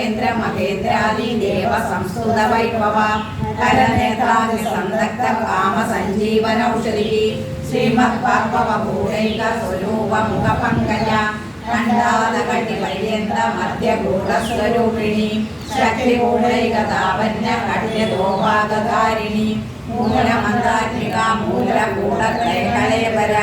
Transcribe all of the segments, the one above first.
ദേവേന്ദ്ര മഹേന്ദ്രാദി ദേവ സംസ്കൃത വൈഭവ കരനേത്രാഗ്നി സന്തക്ത കാമ സഞ്ജീവനൗഷധി ശ്രീമദ് പാർവഭൂരൈക സ്വരൂപ മുഖ പങ്കജ ഖണ്ഡാതകടി പര്യന്ത മധ്യഗൂഢസ്വരൂപിണി ശക്തിഗൂഢൈക താപന്യ കട്യതോപാദധാരിണി മൂലമന്ത്രാത്മിക മൂലഗൂഢത്രയകലേവര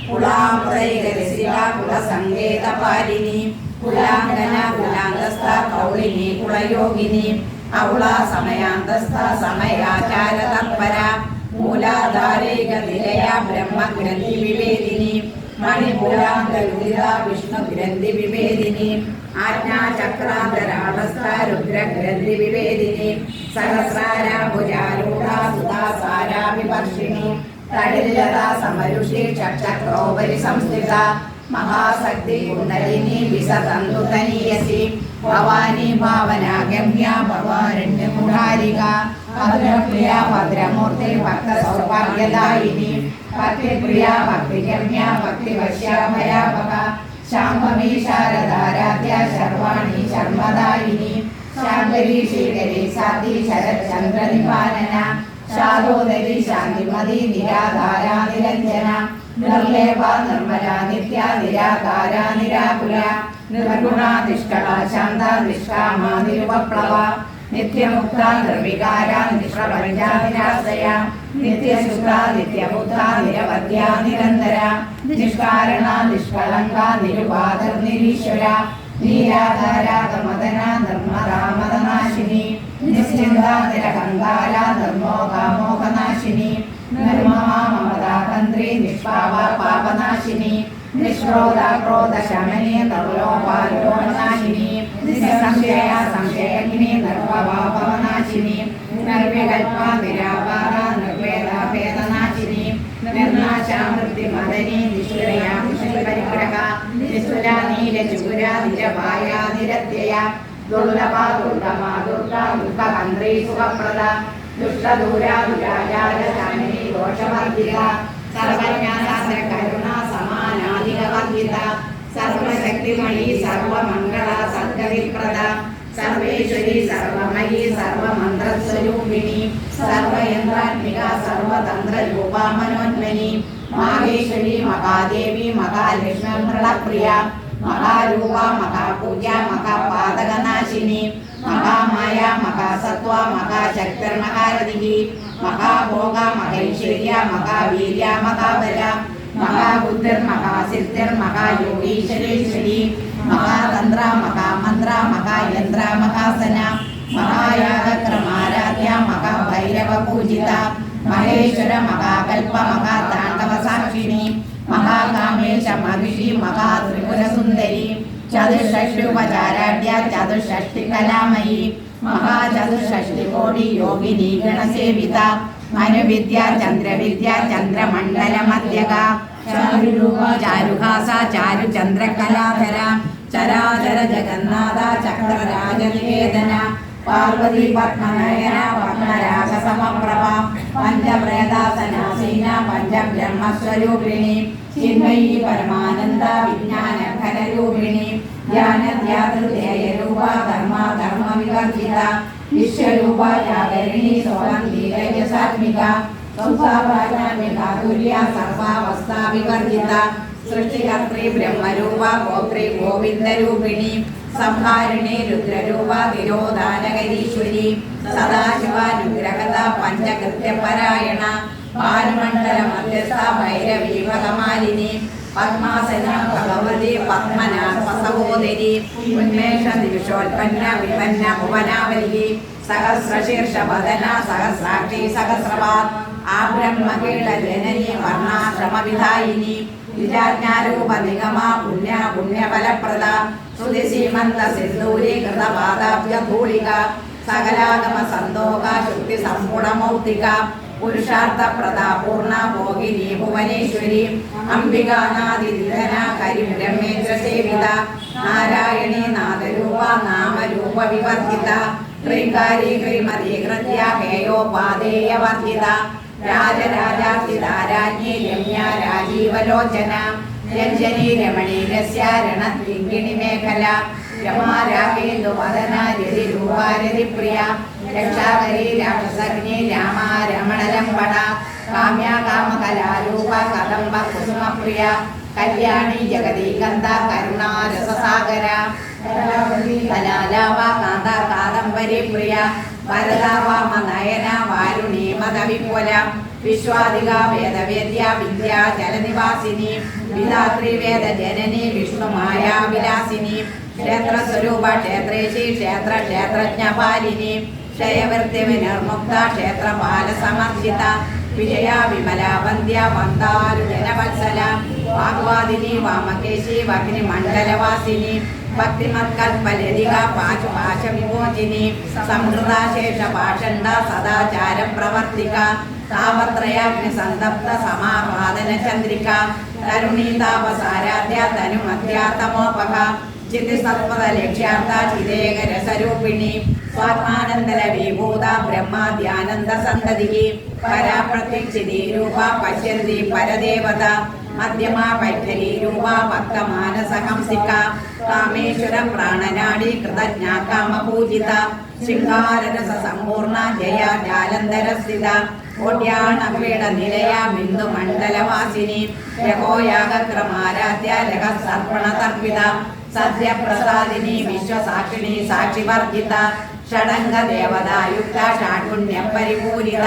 കുളാമൃതൈക രസിക കുലസംഗീതപാരിണി കുലാംഗന കുലാംഗസ്ഥ കൗളിനി കുളയോഗിനി ഔളാ സമയാന്തസ്ഥ സമയാചാര തത്പര മൂലാധാരൈക നിലയ ബ്രഹ്മഗ്രന്ഥി വിവേദിനി മണിപൂരാന്തരുദിത വിഷ്ണുഗ്രന്ഥി വിവേദിനി ആജ്ഞാചക്രാന്തരാടസ്ഥ രുദ്രഗ്രന്ഥി വിവേദിനി സഹസ്രാരാംബുജാരൂഢ സുധാസാരാ വിവർഷിണി തടിലതാ സമരുഷി ചക്രോപരി സംസ്ഥിത മഹാശക്തി കുണ്ടലിനി വിസതന്തുതനീയസി ഭവാനി ഭാവനാഗമ്യ ഭവാരണ്യമുഖാരിക ഭദ്രപ്രിയ ഭദ്രമൂർത്തി ഭക്ത സൗഭാഗ്യദായിനി ഭക്തിപ്രിയ ഭക്തിഗമ്യ ഭക്തിവശ്യാഭയാപക ശാംഭവി ശാരദാരാധ്യ ശർവാണി ശർമ്മദായിനി ശാങ്കരി ശ്രീകരി സാധി ശരത്ചന്ദ്ര നിപാലന ശാദോദരി ശാന്തിമതി നിരാധാര നിരഞ്ജന നിർലേപ നിർമ്മല നിത്യ നിരാകാര നിരാകുല നിർഗുണ നിഷ്കള ശാന്ത നിഷ്കാമ നിരുപപ്ലവ നിത്യമുക്ത നിർവികാര നിഷ്പ്രപഞ്ച നിരാശ്രയ നിത്യശുദ്ധ നിത്യബുദ്ധ നിരവധ്യ നിരന്തര നിഷ്കാരണ നിഷ്കളങ്ക നിരുപാധർ നിരീശ്വര നീരാധാരാഗമദന നിർമ്മദാമദനാശിനി നിശ്ചിന്ത നിരഹങ്കാര നിർമോഹമോഹനാശിനി നിർമ്മമ മമതാതന്ത്രി നിഷ്പാവ പാപനാശിനി നിഷ്ക്രോധ ക്രോധ ശമനി നിർലോപാലോനാശിനി നിസ്സംശയ സംശയഗ്നി നിർഭവനാശിനി നിർവികൽപ നിരാപാര നിർവേദ ഭേദനാശിനി നിർനാശാമൃത്തി മദനി നിഷ്ക്രിയ നിഷ്പരിഗ്രഹ നിസ്തുല നീലചുര നിരപായ നിരത്യയ ദുർലഭ ദുർഗമ ദുർഗ ദുഃഖകന്ത്രി സുഖപ്രദ ദുഷ്ടദൂരാ ദുരാചാര ശാമിനി ദോഷവർജിത സർവജ്ഞാനാസര കരുണ സമാനാധികവർജിത സർവശക്തിമയി സർവമംഗള സദ്ഗതിപ്രദ സർവേശ്വരി സർവമയി സർവമന്ത്രസ്വരൂപിണി സർവയന്ത്രാത്മിക സർവതന്ത്രരൂപ മനോന്മനി മാഹേശ്വരി മഹാദേവി മഹാലക്ഷ്മി മൃളപ്രിയ മഹാരൂപ മഹാപൂജ മഹാപാതകനാശിനി മഹാമായ മഹാസത്വ മഹാശക്തിർമഹാരഥി മഹാഭോഗ മഹൈശ്വര്യ മഹാവീര്യ മഹാബല മഹാബുദ്ധിർ മഹാസിദ്ധിർ മഹായോഗീശ്വരേശ്വരി മഹാതന്ത്ര മഹാമന്ത്ര മഹായന്ത്ര മഹാസന മഹായാഗക്രമാരാധ്യ മഹാഭൈരവ പൂജിത മഹേശ്വര മഹാകൽപ മഹാതാണ്ഡവ സാക്ഷിണി മഹാകാമേശ മഹിഷി മഹാത്രിപുരസുന്ദരി ചതുഷ്ഷഷ്ട്യുപചാരാഢ്യ ചതുഷ്ഷഷ്ടി കലാമയി മഹാചതുഷ്ഷഷ്ടി കോടി യോഗിനി ഗണസേവിത മനുവിദ്യ ചന്ദ്രവിദ്യ ചന്ദ്രമണ്ഡല മധ്യക ചാരുരൂപ ചാരുഹാസ ചാരുചന്ദ്രകലാധര ചരാചര ജഗന്നാഥ ചക്രരാജനിവേദന പാർവതി പത്മനയന പത്മരാഗ സമപ്രഭ പഞ്ചപ്രേതാസനാസീന പഞ്ചബ്രഹ്മസ്വരൂപിണി ചിന്മയി പരമാനന്ദ വിജ്ഞാനഘനരൂപിണി ധ്യാനധ്യാതൃദേയരൂപ ധർമ്മ ധർമ്മ വിവർജിത വിശ്വരൂപ ജാഗരിണി സ്വന്തീരജസാത്മിക തുല്യ സർവാവസ്ഥ വിവർജിത സൃഷ്ടികർत्री ബ്രഹ്മരൂപ ഗോത്രീ ഗോവിന്ദരൂപിണി സംഹാരിണി രുദ്രരൂപ തിരോധാനകരീശ്വരി സദാശിവാനുഗ്രഹത പഞ്ചകൃത്യപരായണ ഭാനുമണ്ഡല മധ്യസ്ഥ ഭൈരവീ ഭഗമാലിനി പദ്മാസന ഭഗവതി പത്മനാഭസഹോദരി ഉന്മേഷ നിമിഷോൽപ്പന്ന വിപന്ന ഭുവനാവലി സഹസ്രശീർഷ വദന സഹസ്രാക്ഷി സഹസ്രപാദ് ആബ്രഹ്മകീട ജനനി വർണ്ണാശ്രമ വിധായിനി വിജാജ്ഞാരൂപ നിഗമ പുണ്യ പുണ്യഫലപ്രദ ശ്രുതി സീമന്ത സിന്ദൂരി കൃതപാദാഭ്യ ധൂളിക സകലാഗമ സന്തോക ശുദ്ധി സമ്പൂർണമൗക്തിക പുരുഷാർത്ഥപ്രദ പൂർണ്ണ ഭോഗിനി ഭുവനേശ്വരി അംബികാനാദിധന കരിബ്രഹ്മേന്ദ്ര സേവിത നാരായണി നാദരൂപ നാമരൂപ വിവർജിത ശ്രീകാരി ശ്രീമതി ഹൃദ്യ ഹേയോപാദേയവർജിത രാജരാജാർജിത രാജ്ഞി രമ്യ രാജീവലോചന രഞ്ജനി രമണീരസ്യ രണദ്വിങ്കിണി മേഖല രമാരാഗേന്ദു വദനാരതി രൂപാരതി പ്രിയ രക്ഷാകരി രാക്ഷസഗ്നി രാമ രമണലംബട കാമ്യ കാമകലാരൂപ കദംബ കുസുമപ്രിയ കല്യാണി ജഗദീകന്ത കരുണാരസസാഗര കലാലാവ കാന്ത കാദംബരി പ്രിയ വരദാവാമ നയന വാരുണി മദവിപുല വിശ്വാദിക വേദവേദ്യ വിദ്യാ ജലനിവാസിനി വിധാത്രി വേദ ജനനി വിഷ്ണുമായ വിലാസിനി ക്ഷേത്രസ്വരൂപ ക്ഷേത്രേശി ക്ഷേത്ര ക്ഷേത്രജ്ഞപാലിനി ക്ഷയവൃത്തി വിനിർമുക്ത ക്ഷേത്രപാല സമർജിത വിജയ വിമല വന്ദ്യ വന്ദാരു ജനവത്സല വാഗ്വാദിനി വാമകേശി വഗ്നി മണ്ഡലവാസിനി ഭക്തിമത്കൽപലതിക പാശ വിമോചിനി സംഹൃതാശേഷ പാഷണ്ഡ സദാചാര പ്രവർത്തിക താപത്രയാഗ്നി സന്തപ്ത സമാപാദന ചന്ദ്രിക തരുണീതാപസാരാധ്യ തനുമധ്യാതമോപക ചിതിസത്പദ ലക്ഷ്യാർത്ഥ ചിദേകരസരൂപിണി സ്വാത്മാനന്ദല വിഭൂത ബ്രഹ്മാദ്യാനന്ദ സന്തതികി പരാപ്രത്യക്ഷി രൂപ പശ്യന്തി പരദേവത മധ്യമാ പൈഖലി രൂപ ഭക്തമാനസഹംസിക കാമേശ്വര പ്രാണനാടി കൃതജ്ഞ കാമപൂജിത ശൃംഗാരരസ സമ്പൂർണ ജയ ജാലന്ധര സ്ഥിത കോട്യാണപീഠ നിലയ ബിന്ദു മണ്ഡലവാസിനി രഘോയാഗക്രമാരാധ്യ രഹസർപ്പണ തർപ്പിത സദ്യപ്രസാദിനി വിശ്വസാക്ഷിണി സാക്ഷിവർജിത ഷഡംഗ ദേവതായുക്ത ഷാഠുണ്യ പരിപൂരിത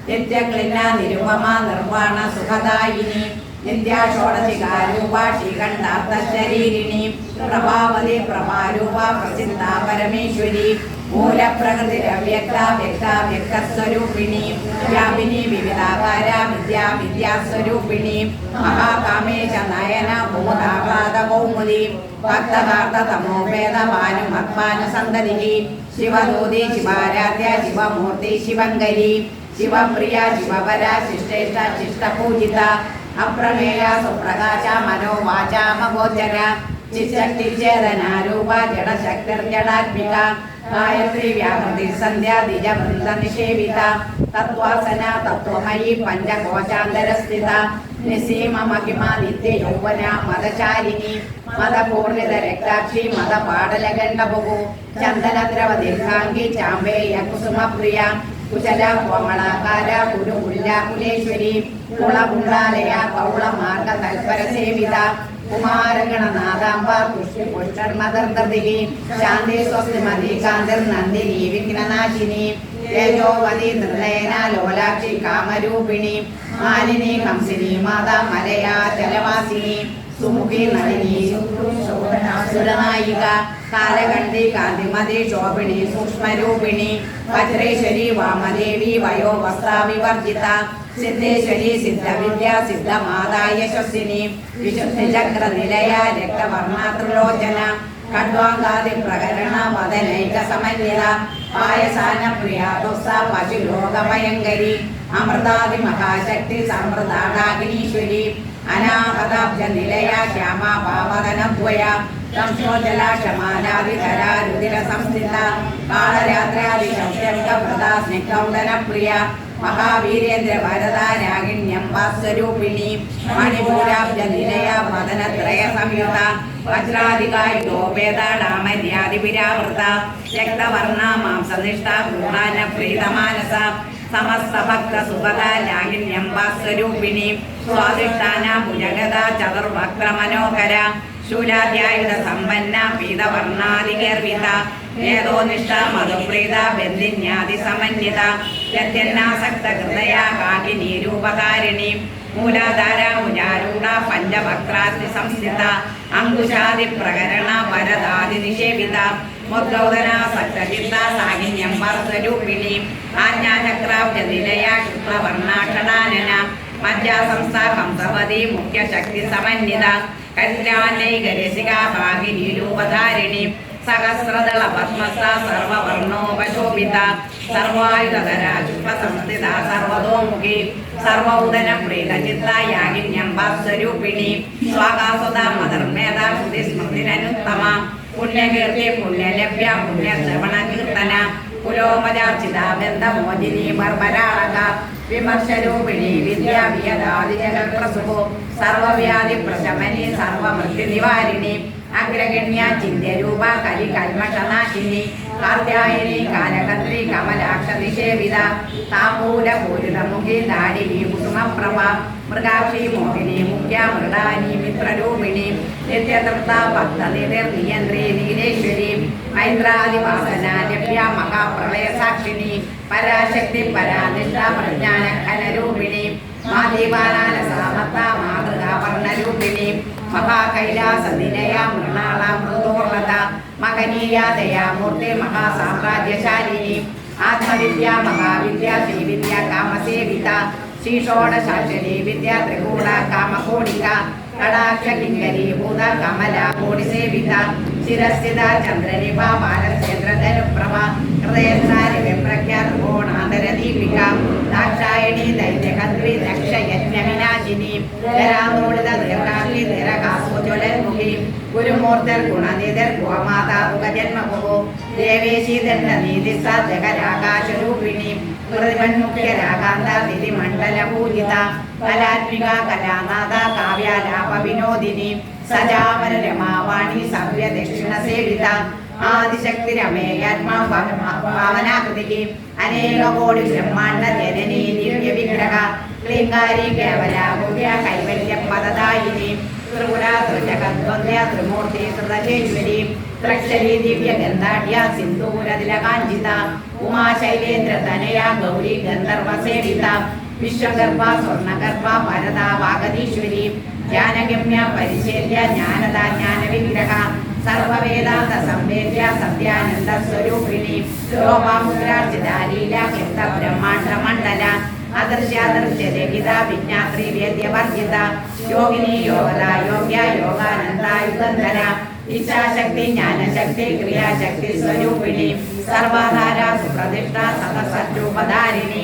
നിത്യക്ലിന്ന നിരുപമ നിർവാണ സുഖദായിനി നിത്യാഷോഡശികാരൂപ ശ്രീകണ്ഠാർത്ഥശരീരിണി പ്രഭാവതി പ്രഭാരൂപ പ്രസിദ്ധ പരമേശ്വരി മൂലപ്രകൃതിരവ്യക്ത വ്യക്ത വ്യക്തസ്വരൂപിണി വ്യാപിനി വിവിധാകാര വിദ്യാസ്വരൂപിണി മഹാകാമേശ നയന ഭൂതാപാദ കൗമുദി ഭക്തകാർത്ത തമോഭേദ ഭാനുമത്മാനുസന്തതികി ശിവദൂതി ശിവാരാധ്യ ശിവമൂർത്തി ശിവങ്കരി ശിവപ്രിയ ശിവപര ശിഷ്ടേഷ്ട ശിഷ്ടപൂജിത അപ്രമേയ സുപ്രകാശ മനോവാച മഗോചര ചിശക്തിചേതനാരൂപ ജഡശക്തിർജടാത്മിക ഗായത്രി വ്യാകൃതി സന്ധ്യ ദ്വിജവൃന്ദ നിഷേവിത തത്വാസന തത്വമയി പഞ്ചകോശാന്തരസ്ഥിത നിസീമ മഹിമ നിത്യ യൗവന മദചാരിണി മദപൂർണിത രക്താക്ഷി മദപാടലഗണ്ഡബഹു ചന്ദനദ്രവ ദീർഘാംഗി ചാമ്പേയ കുസുമപ്രിയ കുശല കോമളാകാര കുലേശ്വരി കുളകുണ്ടാലയ കൗളമാർഗ തൽപര സേവിത കുമാരഗണനാഥാംബ പുഷ്പർമദർദി ശാന്തി സ്വസ്തിമതി കാന്തിർ നന്ദിനി വിഘ്നനാശിനി തേജോവതി നിർണയന ലോലാക്ഷി കാമരൂപിണി മാലിനി ഹംസിനി മാതാ മലയാ ജലവാസിനി സുമുഖി നളിനി സുരനായിക കാലകണ്ഠി കാന്തിമതി ശോഭിണി സൂക്ഷ്മരൂപിണി വജ്രേശ്വരി വാമദേവി വയോവസ്ത്ര വിവർജിത സിദ്ധേശ്വരി സിദ്ധവിദ്യ സിദ്ധമാതാ യശസ്വിനി വിശുദ്ധിചക്ര നിലയ രക്തവർണാത്രിലോചന ഖഡ്വാങ്കാദി പ്രകരണ വദനൈക സമന്വിത പായസാന പ്രിയ തുസ്സ പശുലോകഭയങ്കരി അമൃതാദി മഹാശക്തി സമൃദ്ധാഗിനീശ്വരി അനാഹതാബ്ജ നിലയ ശ്യാമ പാവതനദ്വയ സംശോജലാക്ഷമാലാദിധര രുതിര സംസ്ഥിത കാളരാത്രാദി ശൗര്യംഗപ്രദ സ്നിഗ്ധൗഡന പ്രിയ മഹാവീരേന്ദ്ര വരദ രാഗിണ്യംബാസ്വരൂപിണി മണിപൂരാബ്ജ നിലയ മദനത്രയ സംയുത വജ്രാധികായുധോപേതാമര്യാദിവിരാവൃത രക്തവർണ മാംസനിഷ്ഠ ഗുണാന പ്രീതമാനസ സമസ്ത ഭക്ത സുഗത ലാഗിന്യംബാസ്വരൂപിണി സ്വാദിഷ്ഠാന ഭുജഗത ചതുർഭക്ത മനോഹര ശൂലാധ്യായുധ സമ്പന്ന പീതവർണാദികർവിത വേദോനിഷ്ഠ മധുപ്രീത ബന്ധിന്യാദി സമന്വിത യത്യന്നാസക്ത ഹൃദയ കാകിനി രൂപകാരിണി മൂലാധാര മുജാരൂഢ പഞ്ചഭക്രാസ്തി സംസ്ഥിത അങ്കുശാദി പ്രകരണ വരദാദി നിഷേവിത മുദ്ഗൗതന സക്തചിത്ത സാഹിന്യംബർസ്വരൂപിണി ആജ്ഞാചക്രാബ്ജ നിലയ ശുക്ലവർണാക്ഷണാനന മധ്യാസംസ്ഥ ഹംസവതി മുഖ്യശക്തി സമന്വിത കല്യാണൈകരസിക ഭാഗിനി രൂപധാരിണി സഹസ്രദള പത്മസ്ഥ സർവവർണോപശോഭിത സർവായുധര ശുഭസംസ്ഥിത സർവതോമുഖി സർവൗദന പ്രീതചിത്ത യാഗിന്യംബാസ്വരൂപിണി സ്വാകാസുത മധർമേധ ശ്രുതി സ്മൃതിരനുത്തമ പുണ്യകീർത്തി പുണ്യലഭ്യ പുണ്യശ്രവണ കീർത്തന പുരോമജാർച്ചിത ബന്ധമോചിനി ബർബരാളക വിമർശരൂപിണി വിദ്യാവിയദാദിജഗൽപ്രസുഭോ സർവവ്യാധി പ്രശമനി സർവമൃത്യു നിവാരിണി അഗ്രഗണ്യ ചിന്ത്യരൂപ കലി കൽമഷനാശിനി കാർത്യായനി കാലകത്രി കമലാക്ഷ നിഷേവിത താമൂല പൂരിതമുഖി ദാടിനി കുസുമപ്രഭ മൃഗാക്ഷി മോഹിനി മുഖ്യ മൃഡാനി മിത്രരൂപിണി നിത്യതൃപ്ത ഭക്തനിധിർ നിയന്ത്രി നീലേശ്വരി ഐന്ദ്രാദിവാസന ലഭ്യ മഹാപ്രളയ സാക്ഷിണി പരാശക്തി പരാനിഷ്ഠ പ്രജ്ഞാന ഘനരൂപിണി മാതീപാനാലസാമത്ത മാതൃകാവർണരൂപിണി മഹാകൈലാസ നിലയ മൃണാള മൃദോർലത മകനീയ ദയാമൂർത്തി മഹാസാമ്രാജ്യശാലിനി ആത്മവിദ്യ മഹാവിദ്യ ശ്രീവിദ്യ കാമസേവിത ശ്രീഷോഡശാക്ഷരി വിദ്യ ത്രികൂട കാമകോടിക കടാക്ഷ കിങ്കരീഭൂത കമല കോടിസേവിത ശിരസ്ഥിത ചന്ദ്രനിഭ ബാലചന്ദ്രധനുപ്രഭ ഹൃദയസ്ഥാരി വിപ്രഖ്യ ത്രികോണാന്തരദീപിക ദാക്ഷായണി ദൈത്യകദ്രി ദക്ഷയജ്ഞവിനാശിനി ജരാമൂളിത ദീർഘാക്ഷി നിരകാസോജ്വലന്മുഖി ഗുരുമൂർത്തിർ ഗുണനിധിർ ഗോമാതാ മുഖജന്മഭോ ദേവേശി ദണ്ഡനീതിസ ജഗരാകാശരൂപിണി പ്രതിമന്മുഖ്യ രാഗാന്ത നിധിമണ്ഡല പൂജിത കലാത്മിക കലാനാഥ കാവ്യാലാപ വിനോദിനി സജാവര രമാവാണി സവ്യ ദക്ഷിണ സേവിത ആദിശക്തി രമേയാത്മാ ഭാവനാകൃതി അനേക കോടി ബ്രഹ്മാണ്ഡ ജനനീ ദിവ്യ വിഗ്രഹ ക്ലീങ്കാരി കേവലാഭൂയ കൈവല്യ പദദായിനി ത്രിപുര ത്രിജഗദ്വന്ദ്യ ത്രിമൂർത്തി സൃതജേശ്വരി ത്രക്ഷരി ദിവ്യ ഗന്ധാഢ്യ സിന്ദൂരതിലകാഞ്ചിത ഉമാശൈലേന്ദ്ര തനയ ഗൗരി ഗന്ധർവ സേവിത വിശ്വഗർഭ സ്വർണഗർഭ ഭരത വാഗതീശ്വരി ജ്ഞാനഗമ്യ പരിശേദ്യ ജ്ഞാനദ ജ്ഞാന വിഗ്രഹ സർവവേദാന്ത സംവേദ്യ സത്യാനന്ദ സ്വരൂപിണി ലോപാമുദ്രാർജിതാലീല ക്ലിപ്ത ബ്രഹ്മാണ്ഡ മണ്ഡല അദൃശ്യാദൃശ്യരഹിത വിജ്ഞാത്രി വേദ്യവർജിത യോഗിനി യോഗദ യോഗ്യ യോഗാനന്ദ യുഗന്ധര ഇച്ഛാശക്തി ജ്ഞാനശക്തി ക്രിയാശക്തി സ്വരൂപിണി സർവാധാര സുപ്രതിഷ്ഠ സതസദ്രൂപധാരിണി